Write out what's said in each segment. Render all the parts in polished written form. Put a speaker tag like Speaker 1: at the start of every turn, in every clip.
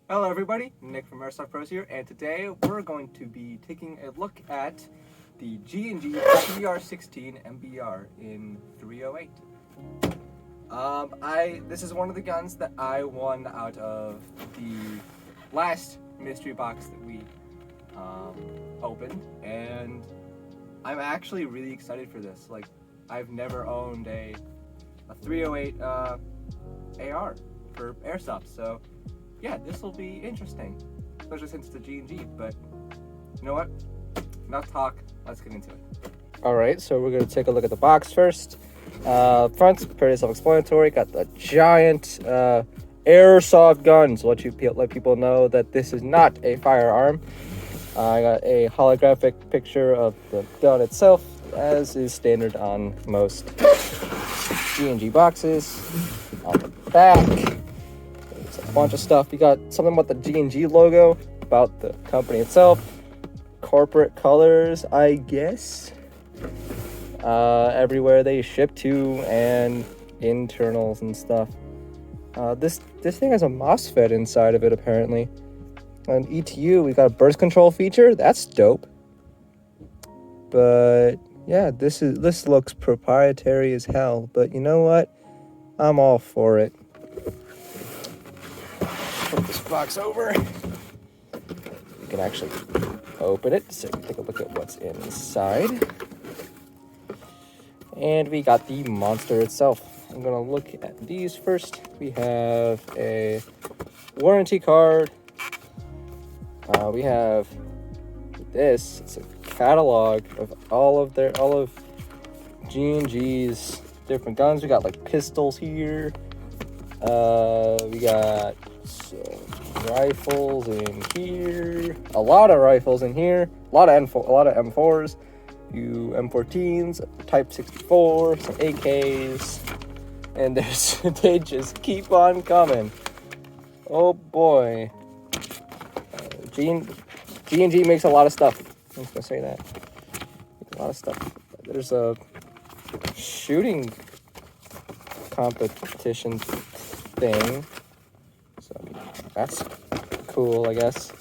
Speaker 1: Hello everybody, Nick from Airsoft Pros here, and today we're going to be taking a look at the G&G TR16 MBR in 308. This is one of the guns that I won out of the last mystery box that we opened, and I'm actually really excited for this. Like, I've never owned a 308 AR for airsoft, so yeah, this will be interesting, especially since it's a G&G, but you know what? Enough talk, let's get into it.
Speaker 2: Alright, so we're going to take a look at the box first. Front's pretty self-explanatory. Got the giant airsoft gun, so let people know that this is not a firearm. I got a holographic picture of the gun itself, as is standard on most G&G boxes. On the back, there's a bunch of stuff. You got something about the G&G logo, about the company itself, corporate colors, I guess, everywhere they ship to, and internals and stuff. This thing has a MOSFET inside of it, apparently. On ETU, we got a burst control feature. That's dope. But yeah, this looks proprietary as hell. But you know what? I'm all for it. Put this box over. You can actually open it so you can take a look at what's inside. And we got the monster itself. I'm gonna look at these first. We have a warranty card. We have this. It's a catalog of all of G&G's different guns. We got like pistols here. We got some rifles in here. A lot of rifles in here. A lot of M4s. Few M14s, Type 64, some AKs, and they just keep on coming. Oh boy. G&G makes a lot of stuff. I'm just gonna say that. Makes a lot of stuff. There's a shooting competition thing. So I mean, that's cool, I guess.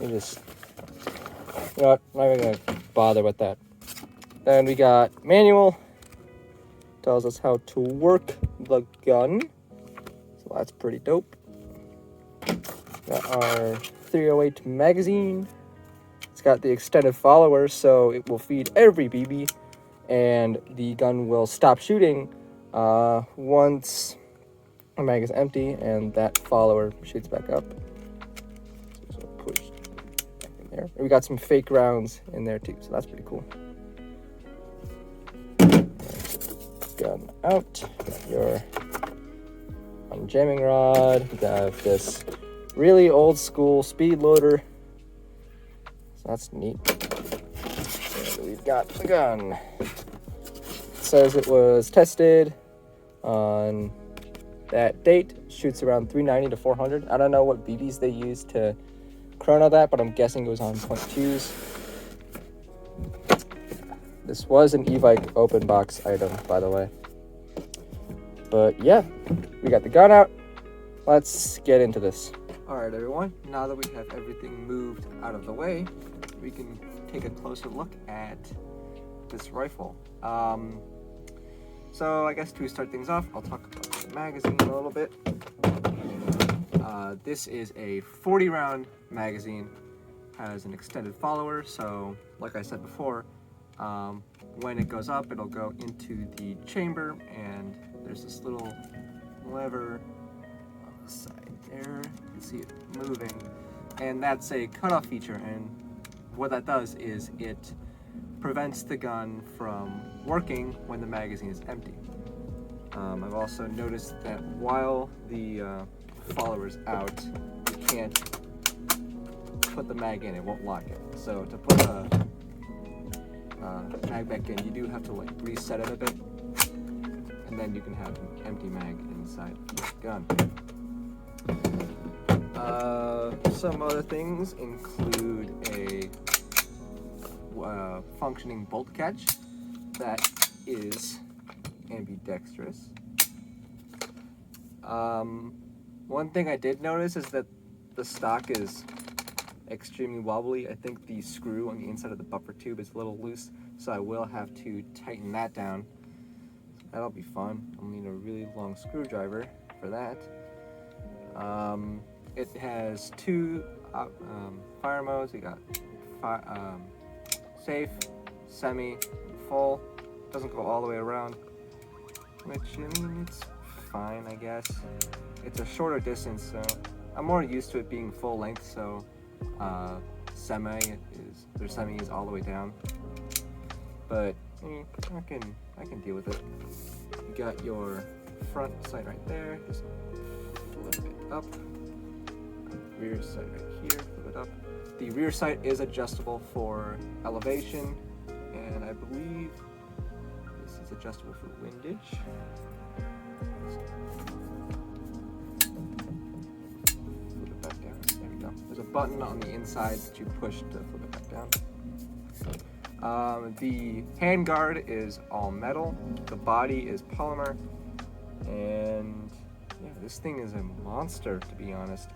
Speaker 2: You know what? I'm not even gonna bother with that. Then we got manual. Tells us how to work the gun. So that's pretty dope. Got our 308 magazine. It's got the extended follower, so it will feed every BB, and the gun will stop shooting once the mag is empty, and that follower shoots back up. So push back in there. And we got some fake rounds in there too, so that's pretty cool. Gun out. Got your jamming rod. We got this really old school speed loader. So that's neat. And we've got the gun. It says it was tested on that date. Shoots around 390 to 400. I don't know what BBs they use to chrono that, but I'm guessing it was on .2s. This was an e-bike open box item, by the way. But yeah, we got the gun out. Let's get into this.
Speaker 1: Alright everyone, now that we have everything moved out of the way, we can take a closer look at this rifle. So I guess to start things off, I'll talk about the magazine a little bit. This is a 40 round magazine, has an extended follower, so like I said before, when it goes up, it'll go into the chamber, and there's this little lever on the side there. You can see it moving, and that's a cutoff feature, and what that does is it prevents the gun from working when the magazine is empty. I've also noticed that while the follower's out, you can't put the mag in, it won't lock it. So to put the mag back in, you do have to like reset it a bit, and then you can have an empty mag inside the gun. Some other things include a functioning bolt catch that is ambidextrous. One thing I did notice is that the stock is extremely wobbly. I think the screw on the inside of the buffer tube is a little loose, so I will have to tighten that down. That'll be fun. I'll need a really long screwdriver for that. It has two fire modes. We got safe, semi, full. Doesn't go all the way around, which, I mean, it's fine, I guess. It's a shorter distance, so I'm more used to it being full length, so semi is all the way down. But I mean, I can deal with it. You got your front sight right there, just flip it up. Rear sight right here, flip it up. The rear sight is adjustable for elevation, and I believe this is adjustable for windage. Flip it back down. There we go. There's a button on the inside that you push to flip it back down. The handguard is all metal. The body is polymer, and yeah, this thing is a monster, to be honest.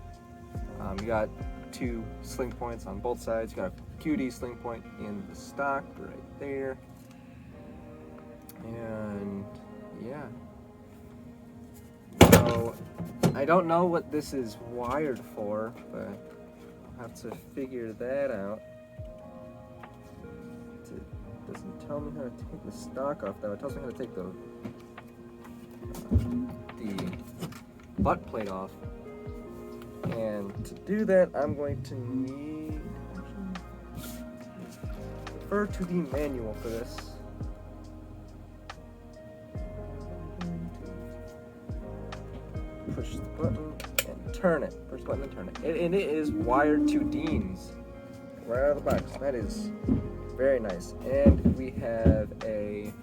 Speaker 1: You got two sling points on both sides. You got a QD sling point in the stock right there, and yeah. So I don't know what this is wired for, but I'll have to figure that out. It doesn't tell me how to take the stock off, though. It tells me how to take the butt plate off. And to do that, I'm going to need, refer to the manual for this. Push the button and turn it. Push the button and turn it. And it is wired to Dean's right out of the box. That is very nice. And we have a,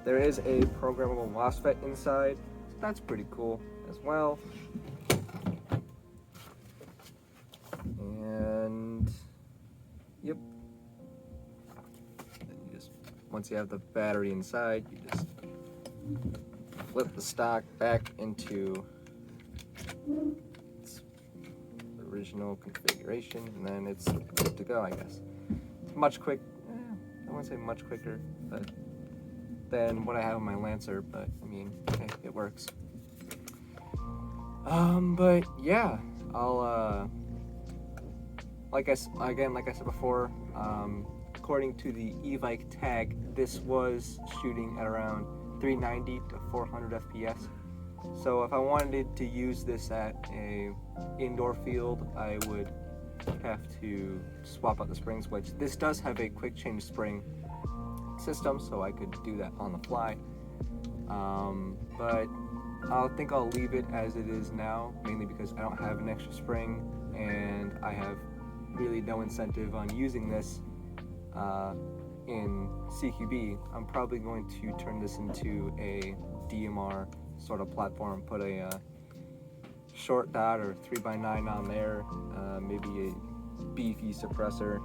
Speaker 1: there is a programmable MOSFET inside. So that's pretty cool as well. And yep. Then you just, once you have the battery inside, you just flip the stock back into its original configuration, and then it's good to go, I guess. It's much quick. I won't say much quicker, but than what I have on my Lancer. But I mean, okay, it works. But yeah, I'll like I said before, according to the e-bike tag, this was shooting at around 390 to 400 FPS. So if I wanted to use this at a indoor field, I would have to swap out the springs, which this does have a quick change spring system, so I could do that on the fly. But I think I'll leave it as it is now, mainly because I don't have an extra spring, and I have really no incentive on using this in CQB. I'm probably going to turn this into a DMR sort of platform, put a short dot or 3x9 on there, maybe a beefy suppressor,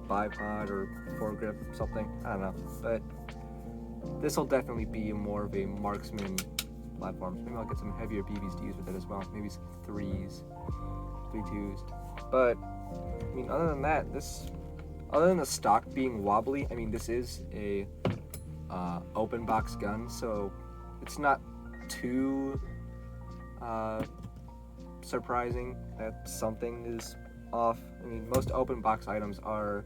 Speaker 1: bipod or foregrip, something, I don't know. But this will definitely be more of a marksman platform. Maybe I'll get some heavier BBs to use with it as well, maybe some 3s, 3.2s. But I mean, other than that, other than the stock being wobbly, I mean, this is a open box gun, so it's not too surprising that something is off. I mean, most open box items are,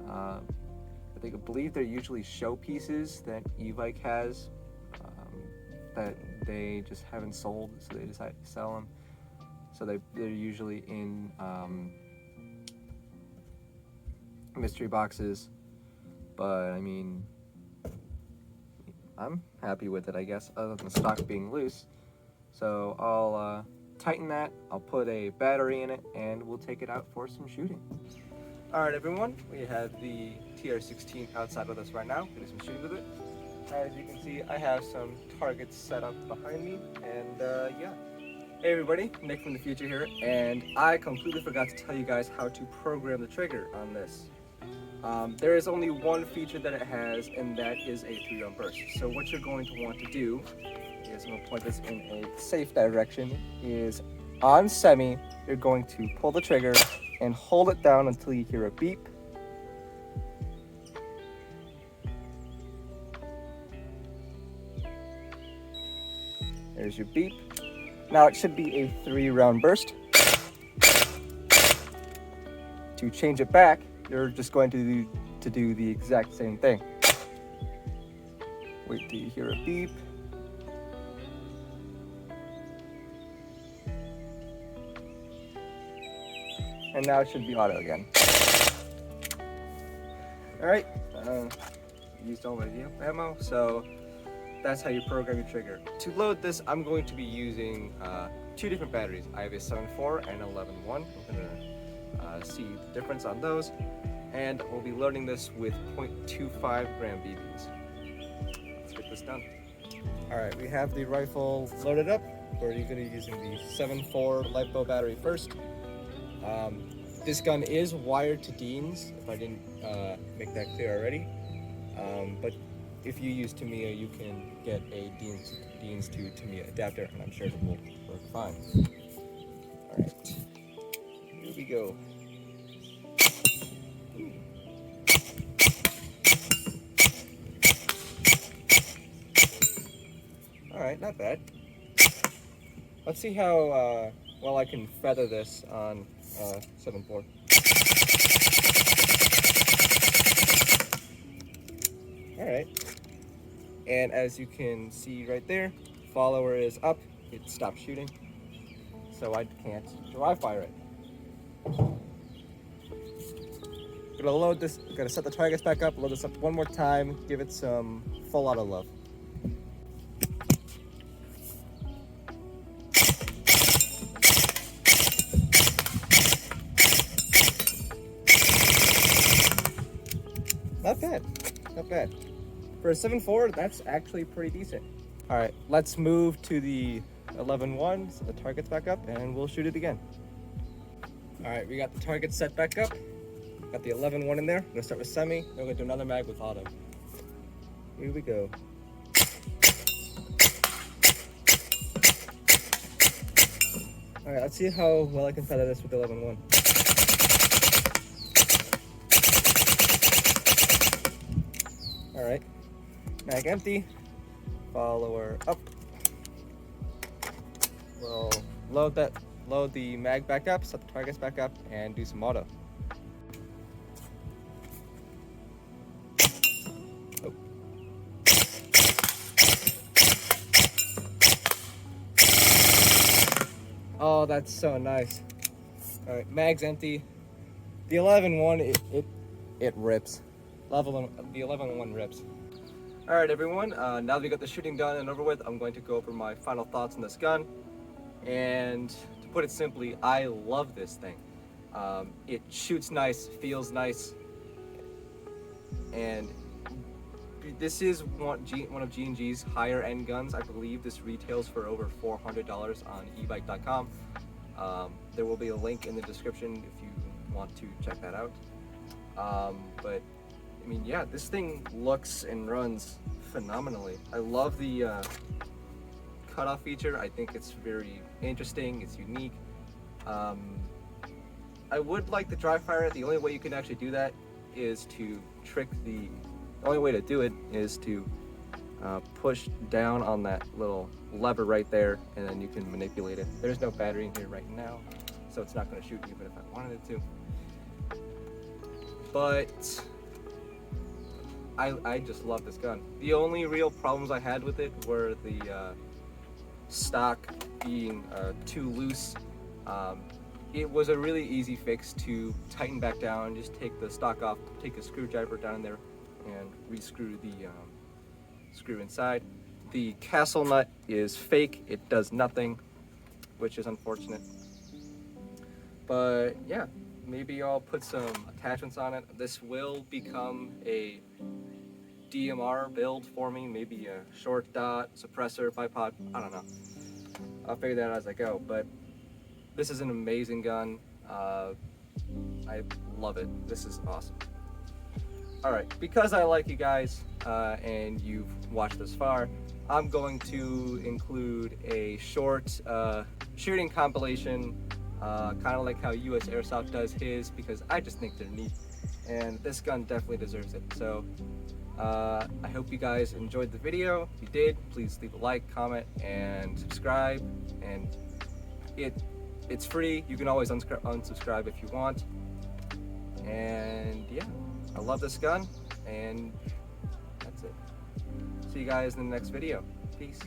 Speaker 1: I believe they're usually showpieces that e-bike has that they just haven't sold, so they decided to sell them. So they're usually in mystery boxes, but I mean, I'm happy with it, I guess, other than the stock being loose. So I'll tighten that, I'll put a battery in it, and we'll take it out for some shooting. Alright everyone, we have the TR16 outside with us right now. We'll do some shooting with it. As you can see, I have some targets set up behind me, and yeah. Hey everybody, Nick from the future here, and I completely forgot to tell you guys how to program the trigger on this. There is only one feature that it has, and that is a 3-round burst. So what you're going to want to do is, I'm going to point this in a safe direction, is on semi, you're going to pull the trigger and hold it down until you hear a beep. There's your beep. Now it should be a 3-round burst. To change it back, you're just going to do the exact same thing. Wait till you hear a beep. And now it should be auto again. Alright, used all my ammo, so that's how you program your trigger. To load this, I'm going to be using 2 different batteries. I have a 7.4 and 11.1. I'm going to see the difference on those. And we'll be loading this with 0.25 gram BBs. Let's get this done. Alright, we have the rifle loaded up. We're going to be using the 7.4 LiPo battery first. This gun is wired to Dean's, if I didn't make that clear already. But if you use Tamiya, you can get a Dean's to Tamiya adapter, and I'm sure it will work fine. Alright, here we go. Alright, not bad. Let's see how well I can feather this on 7.4. Alright, and as you can see right there, follower is up, it stopped shooting, so I can't dry fire it. Gonna load this, gonna set the targets back up, load this up one more time, give it some full auto love. Not bad, not bad. For a 7.4, that's actually pretty decent. All right, let's move to the 11.1, set the targets back up, and we'll shoot it again. All right, we got the target set back up. Got the 11.1 in there. I'm gonna start with semi, then we're gonna do another mag with auto. Here we go. All right, let's see how well I can feather this with the 11.1. All right, mag empty, follower up. We'll load the mag back up, set the targets back up, and do some auto. Oh, that's so nice. All right, mag's empty. The 11.1, it rips. The 11.1 rips. All right, everyone. Now that we got the shooting done and over with, I'm going to go over my final thoughts on this gun. And to put it simply, I love this thing. It shoots nice, feels nice, and this is one of G&G's higher end guns. I believe this retails for over $400 on ebike.com. There will be a link in the description if you want to check that out. But I mean, yeah, this thing looks and runs phenomenally. I love the cutoff feature. I think it's very interesting, it's unique. I would like to dry fire it. The only way you can actually do that is to the only way to do it is to push down on that little lever right there, and then you can manipulate it. There's no battery in here right now, so it's not going to shoot even if I wanted it to. But I just love this gun. The only real problems I had with it were the stock being too loose. It was a really easy fix to tighten back down, just take the stock off, take a screwdriver down there, and re-screw the screw inside. The castle nut is fake, it does nothing, which is unfortunate. But yeah, maybe I'll put some attachments on it. This will become a DMR build for me, maybe a short dot, suppressor, bipod, I don't know. I'll figure that out as I go, but this is an amazing gun. I love it. This is awesome. All right, because I like you guys, and you've watched this far, I'm going to include a short shooting compilation, kind of like how US Airsoft does his, because I just think they're neat, and this gun definitely deserves it. So I hope you guys enjoyed the video. If you did, please leave a like, comment, and subscribe. And it's free. You can always unsubscribe if you want. And yeah, I love this gun, and that's it. See you guys in the next video. Peace.